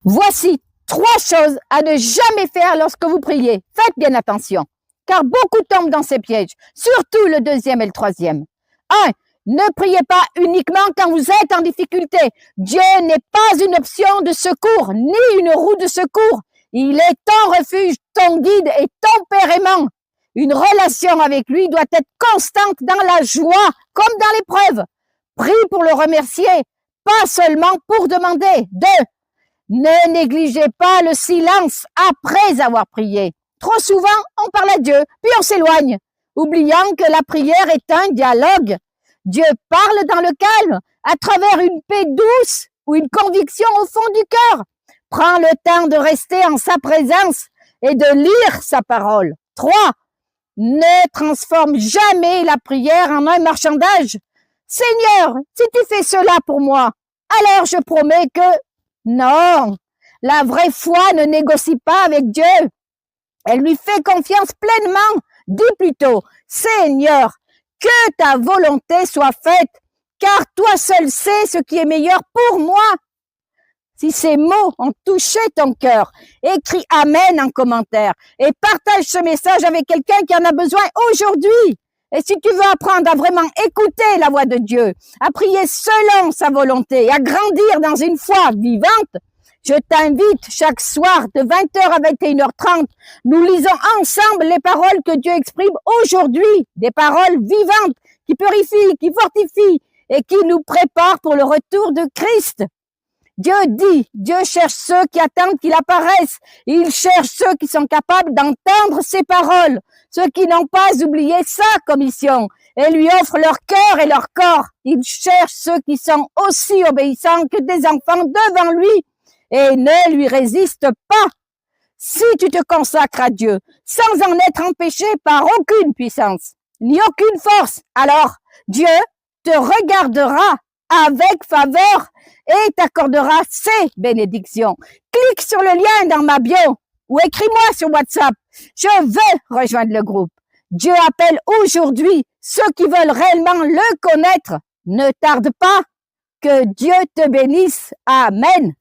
Voici 3 choses à ne jamais faire lorsque vous priez. Faites bien attention, car beaucoup tombent dans ces pièges, surtout le 2e et le 3e. 1. Ne priez pas uniquement quand vous êtes en difficulté. Dieu n'est pas une option de secours, ni une roue de secours. Il est ton refuge, ton guide et ton père aimant. Une relation avec lui doit être constante dans la joie comme dans l'épreuve. Prie pour le remercier, pas seulement pour demander. 2. Ne négligez pas le silence après avoir prié. Trop souvent, on parle à Dieu, puis on s'éloigne, oubliant que la prière est un dialogue. Dieu parle dans le calme, à travers une paix douce ou une conviction au fond du cœur. Prends le temps de rester en sa présence et de lire sa parole. 3. Ne transforme jamais la prière en un marchandage. Seigneur, si tu fais cela pour moi, alors je promets que... Non, la vraie foi ne négocie pas avec Dieu. Elle lui fait confiance pleinement. Dis plutôt, Seigneur, que ta volonté soit faite, car toi seul sais ce qui est meilleur pour moi. Si ces mots ont touché ton cœur, écris Amen en commentaire et partage ce message avec quelqu'un qui en a besoin aujourd'hui. Et si tu veux apprendre à vraiment écouter la voix de Dieu, à prier selon sa volonté, à grandir dans une foi vivante, je t'invite chaque soir de 20h à 21h30. Nous lisons ensemble les paroles que Dieu exprime aujourd'hui, des paroles vivantes qui purifient, qui fortifient et qui nous préparent pour le retour de Christ. Dieu dit, Dieu cherche ceux qui attendent qu'il apparaisse. Il cherche ceux qui sont capables d'entendre ses paroles, ceux qui n'ont pas oublié sa commission et lui offrent leur cœur et leur corps. Il cherche ceux qui sont aussi obéissants que des enfants devant lui et ne lui résistent pas. Si tu te consacres à Dieu sans en être empêché par aucune puissance, ni aucune force, alors Dieu te regardera avec faveur et t'accordera ses bénédictions. Clique sur le lien dans ma bio ou écris-moi sur WhatsApp. Je veux rejoindre le groupe. Dieu appelle aujourd'hui ceux qui veulent réellement le connaître. Ne tarde pas. Que Dieu te bénisse. Amen.